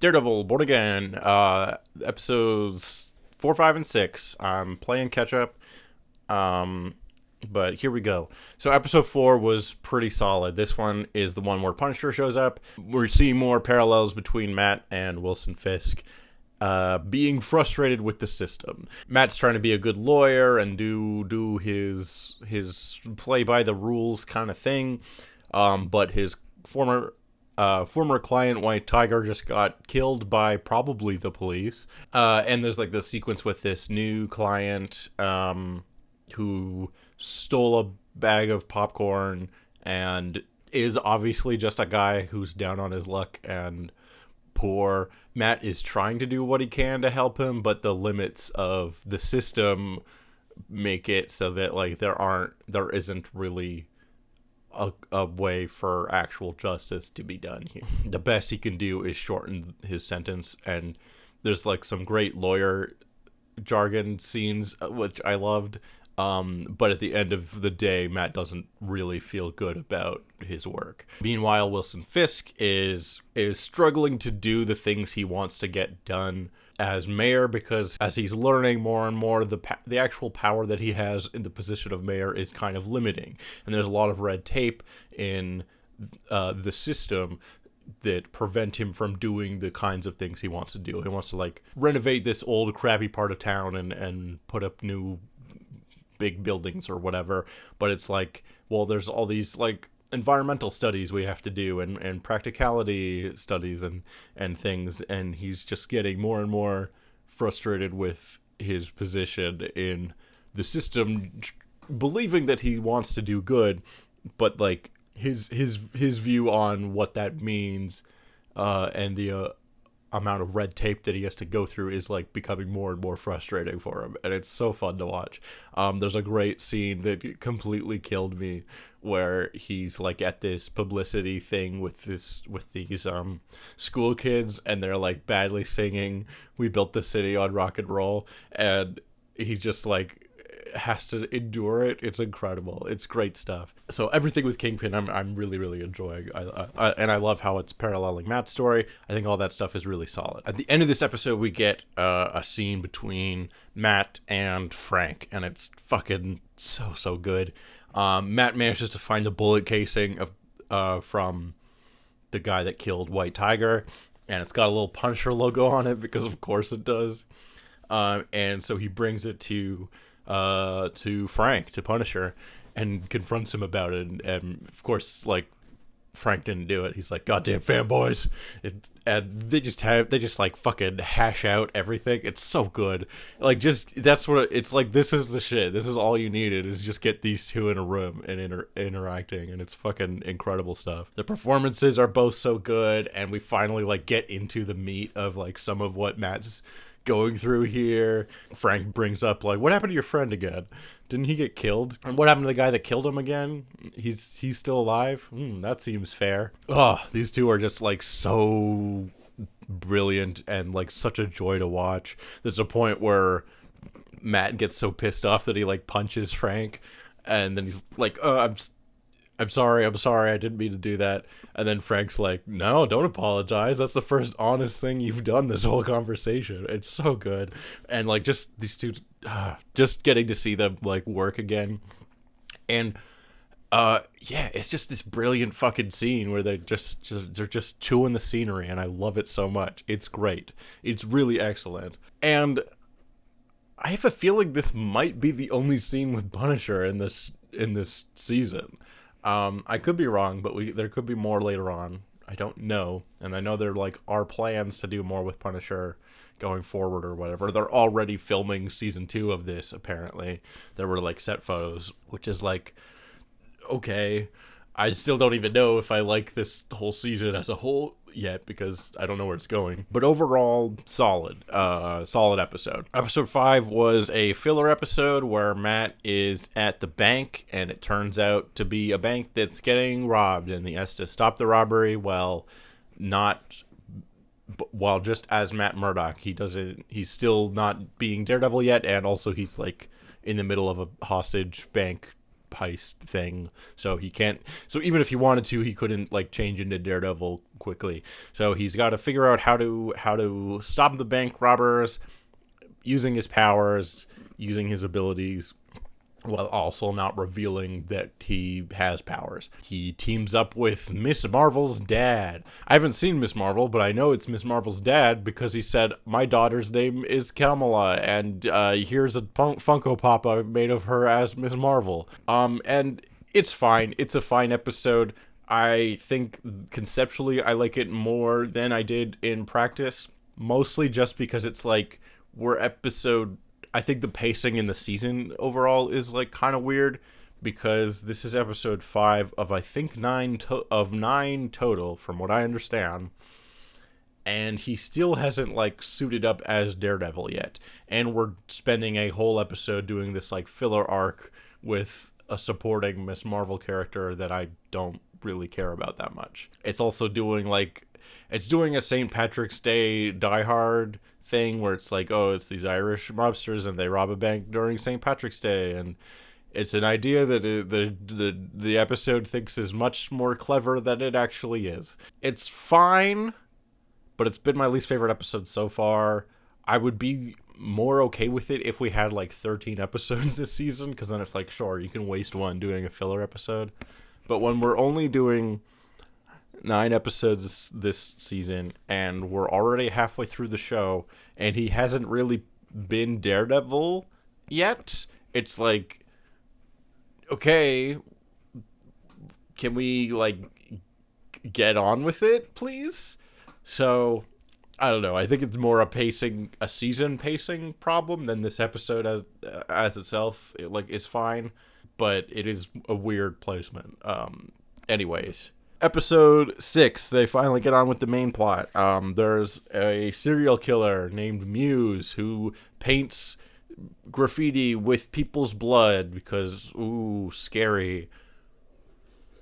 Daredevil Born Again, episodes 4, 5, and 6. I'm playing catch up, but here we go. So episode 4 was pretty solid. This one is the one where Punisher shows up. We're seeing more parallels between Matt and Wilson Fisk, being frustrated with the system. Matt's trying to be a good lawyer and do his play by the rules kind of thing, but his former client, White Tiger, just got killed by probably the police. And there's like this sequence with this new client who stole a bag of popcorn and is obviously just a guy who's down on his luck and poor. Matt is trying to do what he can to help him, but the limits of the system make it so that like there isn't really a way for actual justice to be done here. The best he can do is shorten his sentence, and there's like some great lawyer jargon scenes, which I loved. But at the end of the day, Matt doesn't really feel good about his work. Meanwhile, Wilson Fisk is struggling to do the things he wants to get done as mayor, because as he's learning more and more, the actual power that he has in the position of mayor is kind of limiting. And there's a lot of red tape in the system that prevent him from doing the kinds of things he wants to do. He wants to like renovate this old crappy part of town and put up new big buildings or whatever, but it's like, well, there's all these like environmental studies we have to do and practicality studies and things, and he's just getting more and more frustrated with his position in the system, believing that he wants to do good, but like his view on what that means and the amount of red tape that he has to go through is like becoming more and more frustrating for him, and it's so fun to watch. There's a great scene that completely killed me where he's like at this publicity thing with these school kids, and they're like badly singing "We Built the City on Rock and Roll," and he just like has to endure it. It's incredible. It's great stuff. So everything with Kingpin, I'm really, really enjoying. And I love how it's paralleling Matt's story. I think all that stuff is really solid. At the end of this episode, we get a scene between Matt and Frank, and it's fucking so good. Matt manages to find a bullet casing from the guy that killed White Tiger, and it's got a little Punisher logo on it because of course it does. And so he brings it to Frank, to Punisher, and confronts him about it, and of course like Frank didn't do it. He's like, goddamn fanboys, and they just like fucking hash out everything. It's so good. Like, just that's what it's like. This is the shit. This is all you needed, is just get these two in a room and interacting, and it's fucking incredible stuff. The performances are both so good, and we finally like get into the meat of like some of what Matt's going through here. Frank brings up like, what happened to your friend again? Didn't he get killed? And what happened to the guy that killed him again? He's still alive? That seems fair. Oh, these two are just like so brilliant and like such a joy to watch. There's a point where Matt gets so pissed off that he like punches Frank, and then he's like, I'm sorry, I didn't mean to do that. And then Frank's like, no, don't apologize. That's the first honest thing you've done this whole conversation. It's so good. And like just these two, just getting to see them like work again. And yeah, it's just this brilliant fucking scene where they're just chewing the scenery, and I love it so much. It's great. It's really excellent. And I have a feeling this might be the only scene with Punisher in this season. I could be wrong, but there could be more later on. I don't know. And I know there like are plans to do more with Punisher going forward or whatever. They're already filming season 2 of this, apparently. There were like set photos, which is like, okay. I still don't even know if I like this whole season as a whole yet, because I don't know where it's going. But overall, solid episode. Episode 5 was a filler episode where Matt is at the bank, and it turns out to be a bank that's getting robbed, and he has to stop the robbery while just as Matt Murdock. He's still not being Daredevil yet, and also he's like in the middle of a hostage bank heist thing. So he can't. So even if he wanted to, he couldn't like change into Daredevil quickly. So he's got to figure out how to stop the bank robbers using his powers, using his abilities, while also not revealing that he has powers. He teams up with Miss Marvel's dad. I haven't seen Miss Marvel, but I know it's Miss Marvel's dad because he said, my daughter's name is Kamala, and here's a Funko Pop I've made of her as Miss Marvel. And it's fine. It's a fine episode. I think conceptually I like it more than I did in practice, mostly just because it's like, I think the pacing in the season overall is like kind of weird because this is episode 5 of I think 9 total from what I understand, and he still hasn't like suited up as Daredevil yet, and we're spending a whole episode doing this like filler arc with a supporting Miss Marvel character that I don't really care about that much. It's also doing a St. Patrick's Day Die Hard thing where it's like, oh, it's these Irish mobsters and they rob a bank during St. Patrick's Day, and it's an idea that the episode thinks is much more clever than it actually is. It's fine, but it's been my least favorite episode so far. I would be more okay with it if we had like 13 episodes this season, because then it's like, sure, you can waste one doing a filler episode, but when we're only doing 9 episodes this season, and we're already halfway through the show, and he hasn't really been Daredevil yet, it's like, okay, can we, like, get on with it, please? So, I don't know, I think it's more a season pacing problem than this episode as itself, is fine, but it is a weird placement. Anyways. Episode 6, they finally get on with the main plot. There's a serial killer named Muse who paints graffiti with people's blood because, ooh, scary.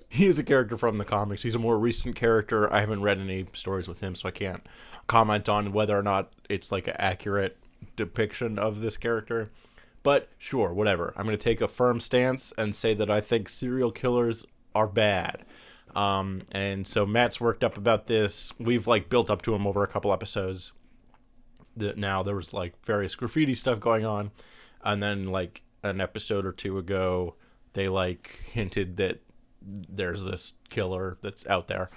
He is a character from the comics. He's a more recent character. I haven't read any stories with him, so I can't comment on whether or not it's like an accurate depiction of this character. But sure, whatever. I'm going to take a firm stance and say that I think serial killers are bad. And so Matt's worked up about this. We've like built up to him over a couple episodes. Now there was like various graffiti stuff going on, and then like an episode or two ago, they like hinted that there's this killer that's out there.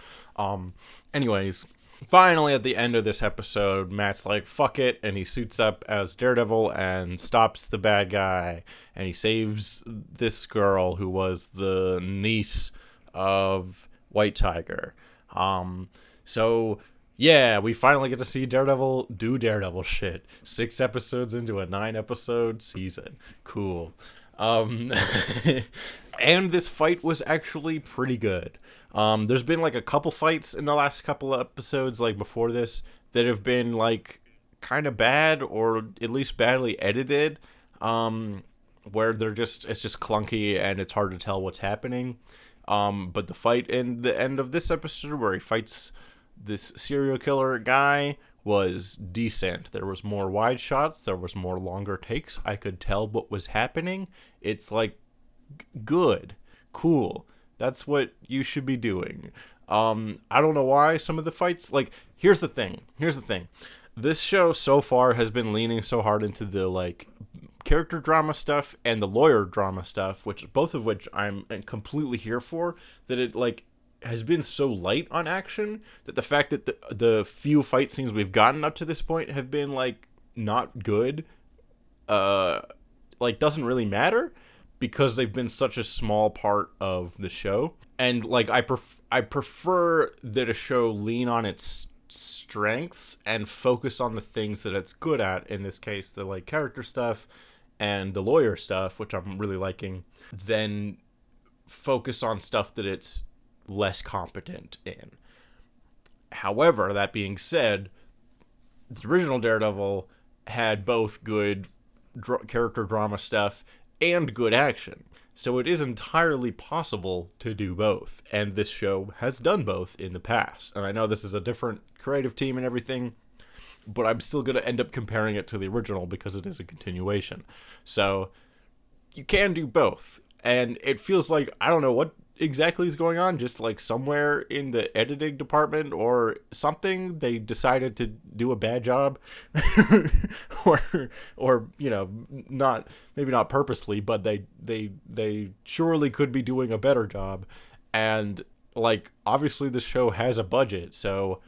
Anyways, finally at the end of this episode, Matt's like, fuck it, and he suits up as Daredevil and stops the bad guy, and he saves this girl who was the niece of White Tiger. So yeah, we finally get to see Daredevil do Daredevil shit. 6 episodes into a 9-episode season. Cool. And this fight was actually pretty good. There's been like a couple fights in the last couple of episodes, like before this, that have been like kind of bad, or at least badly edited, where it's just clunky and it's hard to tell what's happening. But the fight in the end of this episode where he fights this serial killer guy was decent. There was more wide shots. There was more longer takes. I could tell what was happening. It's like good, cool. That's what you should be doing. I don't know why some of the fights, like, here's the thing. This show so far has been leaning so hard into the like character drama stuff and the lawyer drama stuff, both of which I'm completely here for, that it like has been so light on action that the fact that the few fight scenes we've gotten up to this point have been like not good, like doesn't really matter because they've been such a small part of the show. And like I prefer that a show lean on its strengths and focus on the things that it's good at, in this case the like character stuff and the lawyer stuff, which I'm really liking, then focus on stuff that it's less competent in. However, that being said, the original Daredevil had both good character drama stuff and good action. So it is entirely possible to do both, and this show has done both in the past. And I know this is a different creative team and everything, but I'm still going to end up comparing it to the original because it is a continuation. So you can do both. And it feels like, I don't know what exactly is going on, just like somewhere in the editing department or something, they decided to do a bad job. or you know, not, maybe not purposely, but they surely could be doing a better job. And like, obviously the show has a budget, so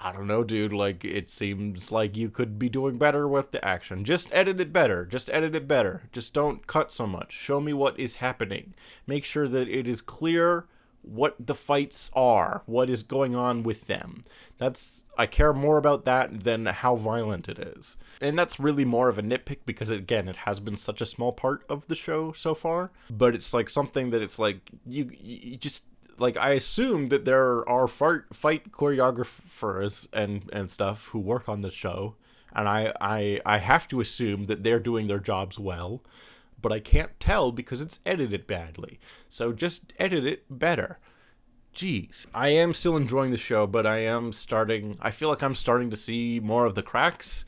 I don't know, dude. Like, it seems like you could be doing better with the action. Just edit it better. Just edit it better. Just don't cut so much. Show me what is happening. Make sure that it is clear what the fights are, what is going on with them. I care more about that than how violent it is. And that's really more of a nitpick because, again, it has been such a small part of the show so far. But it's like something that it's like, you just... Like, I assume that there are fight choreographers and stuff who work on the show, and I have to assume that they're doing their jobs well, but I can't tell because it's edited badly. So just edit it better. Jeez. I am still enjoying the show, but I feel like I'm starting to see more of the cracks,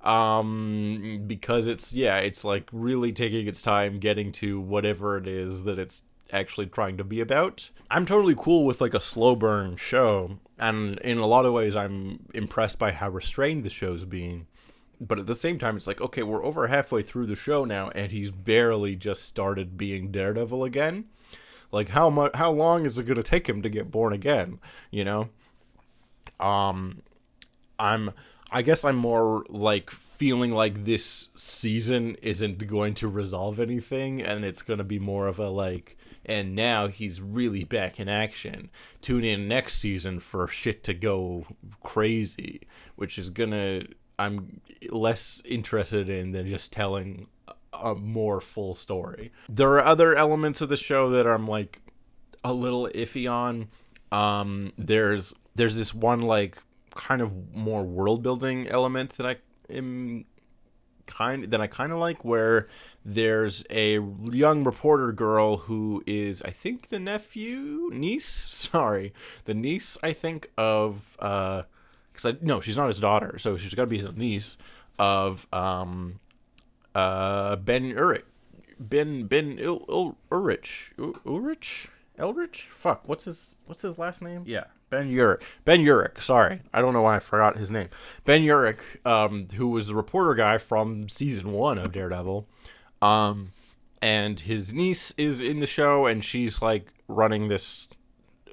because it's like really taking its time getting to whatever it is that it's actually trying to be about. I'm totally cool with like a slow burn show, and in a lot of ways I'm impressed by how restrained the show's being. But at the same time, it's like, okay, we're over halfway through the show now, and he's barely just started being Daredevil again. Like, how long is it going to take him to get born again? You know? I guess I'm more like feeling like this season isn't going to resolve anything, and it's going to be more of a like, and now he's really back in action. Tune in next season for shit to go crazy, which is I'm less interested in than just telling a more full story. There are other elements of the show that I'm like a little iffy on. There's this one like kind of more world building element that I kind of like, where there's a young reporter girl who is, I think, the niece, I think, of no, she's not his daughter, so she's got to be his niece of Ben Urich. Eldritch? Fuck, what's his last name? Yeah, Ben Urich, sorry. I don't know why I forgot his name. Ben Urich, who was the reporter guy from season 1 of Daredevil. And his niece is in the show, and she's like running this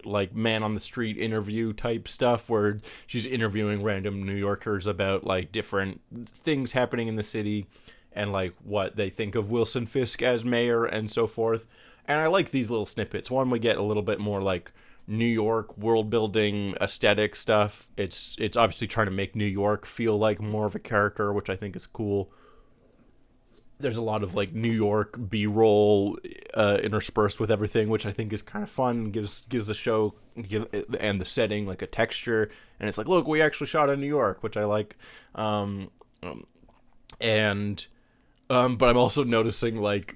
like man on the street interview type stuff where she's interviewing random New Yorkers about like different things happening in the city and like what they think of Wilson Fisk as mayor and so forth. And I like these little snippets. One, we get a little bit more like New York world building aesthetic stuff. It's obviously trying to make New York feel like more of a character, which I think is cool. There's a lot of like New York B-roll interspersed with everything, which I think is kind of fun. Gives the show and the setting like a texture, and it's like, look, we actually shot in New York, which I like. But I'm also noticing like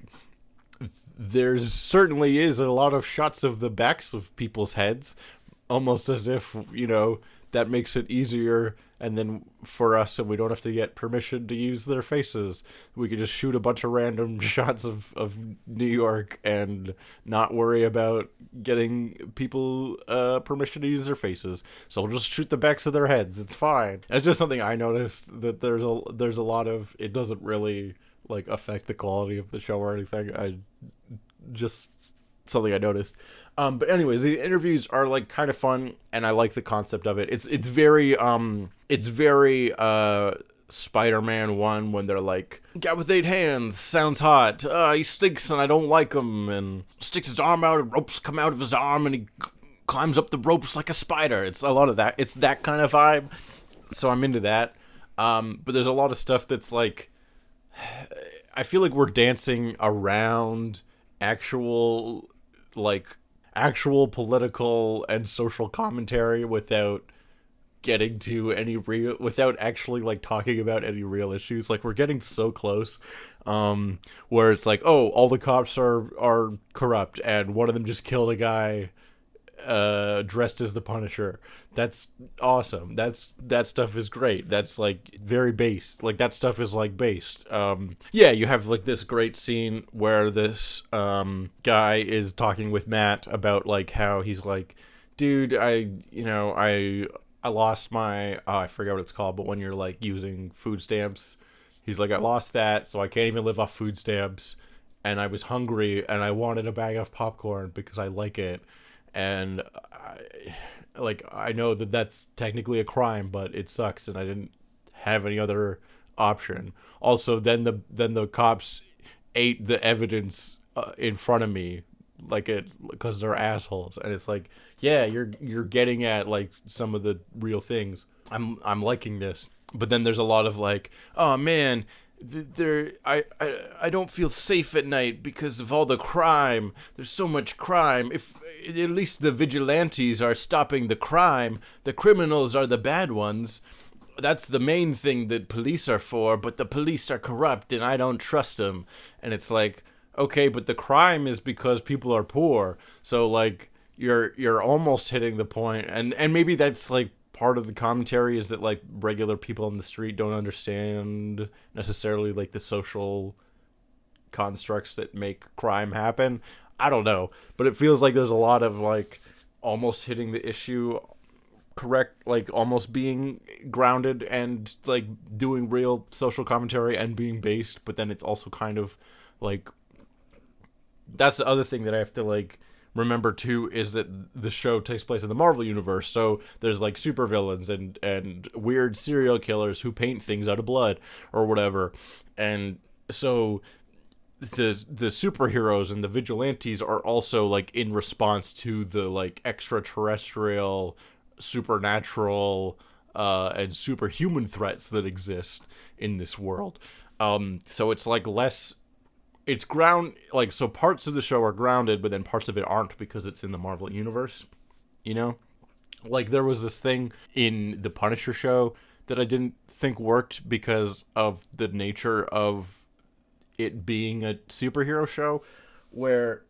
there's certainly is a lot of shots of the backs of people's heads, almost as if, you know, that makes it easier, and then for us, and we don't have to get permission to use their faces. We could just shoot a bunch of random shots of New York and not worry about getting people permission to use their faces. So we'll just shoot the backs of their heads. It's fine. It's just something I noticed, that there's a lot of, it doesn't really like affect the quality of the show or anything. Just something I noticed. But anyways, the interviews are like kind of fun, and I like the concept of it. It's very Spider-Man 1 when they're like, guy with 8 hands, sounds hot. He stinks and I don't like him, and sticks his arm out and ropes come out of his arm and he climbs up the ropes like a spider. It's a lot of that. It's that kind of vibe. So I'm into that. But there's a lot of stuff that's like, I feel like we're dancing around actual political and social commentary without getting to without actually like talking about any real issues. Like, we're getting so close, where it's like, oh, all the cops are corrupt and one of them just killed a guy dressed as the Punisher. That's awesome. That stuff is great. That's like very based. Like that stuff is like based. Yeah, you have like this great scene where this guy is talking with Matt about like how he's like, dude, I lost my I forget what it's called, but when you're like using food stamps, he's like, I lost that, so I can't even live off food stamps, and I was hungry and I wanted a bag of popcorn because I like it. And I know that that's technically a crime, but it sucks, and I didn't have any other option. Also, then the cops ate the evidence in front of me, because they're assholes, and it's like, yeah, you're getting at like some of the real things. I'm liking this, but then there's a lot of like, oh man, I don't feel safe at night because of all the crime. There's so much crime. If at least the vigilantes are stopping the crime, the criminals are the bad ones. That's the main thing that police are for, but the police are corrupt and I don't trust them. And it's like, okay, but the crime is because people are poor. So like you're almost hitting the point, and maybe that's like part of the commentary is that like regular people on the street don't understand necessarily like the social constructs that make crime happen. I don't know, but it feels like there's a lot of like almost hitting the issue correct, like almost being grounded and like doing real social commentary and being based, but then it's also kind of like, that's the other thing that I have to like remember too, is that the show takes place in the Marvel universe, so there's like supervillains and weird serial killers who paint things out of blood or whatever, and so the superheroes and the vigilantes are also like in response to the like extraterrestrial, supernatural, and superhuman threats that exist in this world. So it's like less. It's so parts of the show are grounded, but then parts of it aren't because it's in the Marvel universe, you know? Like, there was this thing in the Punisher show that I didn't think worked because of the nature of it being a superhero show, where,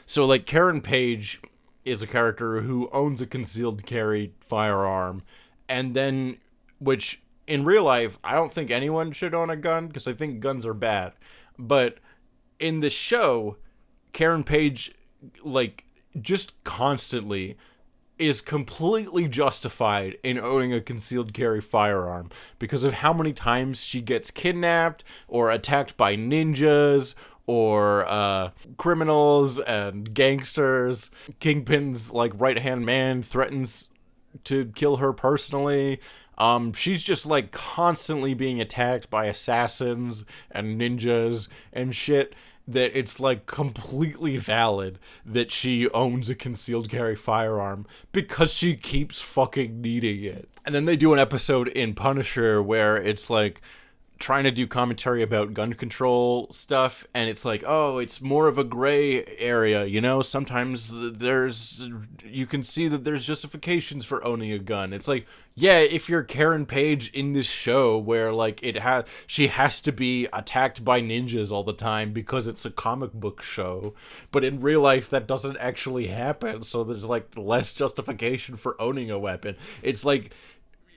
so, like, Karen Page is a character who owns a concealed carry firearm, and then, which, in real life, I don't think anyone should own a gun, because I think guns are bad, but in the show, Karen Page, like, just constantly is completely justified in owning a concealed carry firearm because of how many times she gets kidnapped or attacked by ninjas or criminals and gangsters. Kingpin's, like, right-hand man threatens to kill her personally. She's just like constantly being attacked by assassins and ninjas and shit, that it's like completely valid that she owns a concealed carry firearm because she keeps fucking needing it. And then they do an episode in Punisher where it's like trying to do commentary about gun control stuff, and it's like, oh, it's more of a gray area, you know? Sometimes you can see that there's justifications for owning a gun. It's like, yeah, if you're Karen Page in this show where like she has to be attacked by ninjas all the time because it's a comic book show, but in real life that doesn't actually happen, so there's like less justification for owning a weapon. It's like,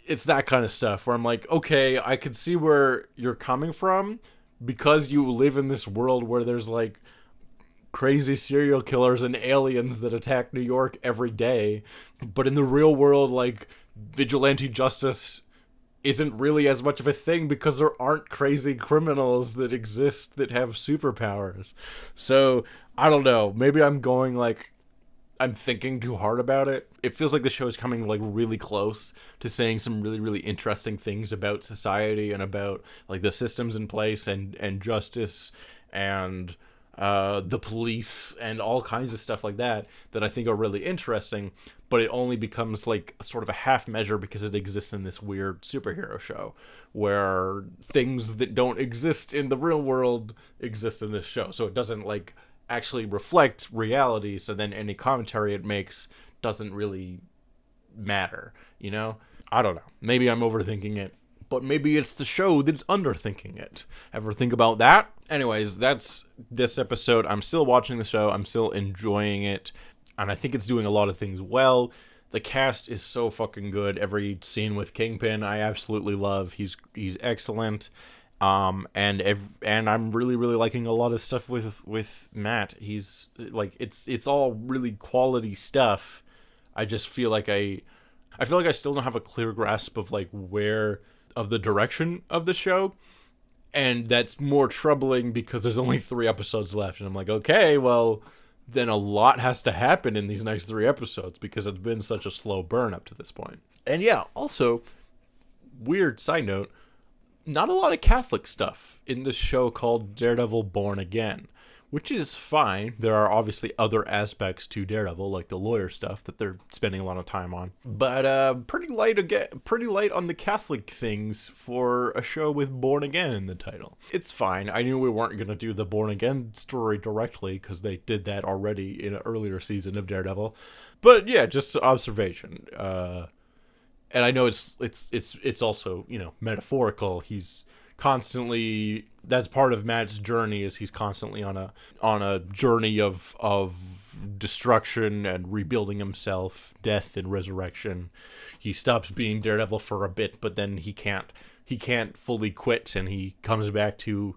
it's that kind of stuff where I'm like, okay, I can see where you're coming from because you live in this world where there's like crazy serial killers and aliens that attack New York every day. But in the real world, like, vigilante justice isn't really as much of a thing because there aren't crazy criminals that exist that have superpowers. So, I don't know. Maybe I'm going like, I'm thinking too hard about it. It feels like the show is coming like really close to saying some really, really interesting things about society and about like the systems in place and justice and the police and all kinds of stuff like that I think are really interesting, but it only becomes like sort of a half measure because it exists in this weird superhero show where things that don't exist in the real world exist in this show. So it doesn't like actually reflect reality, so then any commentary it makes doesn't really matter, you know? I don't know. Maybe I'm overthinking it, but maybe it's the show that's underthinking it. Ever think about that? Anyways, that's this episode. I'm still watching the show. I'm still enjoying it. and I think it's doing a lot of things well. The cast is so fucking good. Every scene with Kingpin, I absolutely love. He's excellent. And I'm really liking a lot of stuff with Matt. He's like it's all really quality stuff. I just feel like I still don't have a clear grasp of like where of the direction of the show. And that's more troubling because there's only 3 episodes left, and I'm like, okay, well, then a lot has to happen in these next 3 episodes because it's been such a slow burn up to this point. And yeah, also, weird side note, not a lot of Catholic stuff in this show called Daredevil Born Again, which is fine. There are obviously other aspects to Daredevil, like the lawyer stuff that they're spending a lot of time on. But pretty light on the Catholic things for a show with Born Again in the title. It's fine. I knew we weren't going to do the Born Again story directly because they did that already in an earlier season of Daredevil. But yeah, just observation. And I know it's also, you know, metaphorical. He's constantly, that's part of Matt's journey, is he's constantly on a journey of destruction and rebuilding himself, death and resurrection. He stops being Daredevil for a bit, but then he can't fully quit, and he comes back to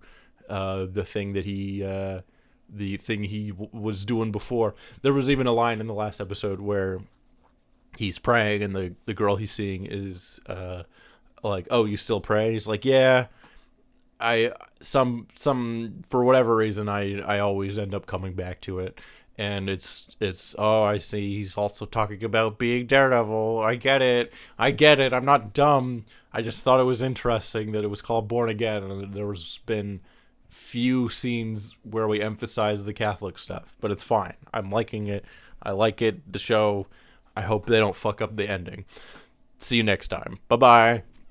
the thing he was doing before. There was even a line in the last episode where he's praying, and the girl he's seeing is like, "Oh, you still pray?" He's like, "Yeah, some for whatever reason I always end up coming back to it." And it's oh, I see, he's also talking about being Daredevil. I get it. I'm not dumb. I just thought it was interesting that it was called Born Again, and there's been few scenes where we emphasize the Catholic stuff, but it's fine. I'm liking it. I like it. The show. I hope they don't fuck up the ending. See you next time. Bye-bye.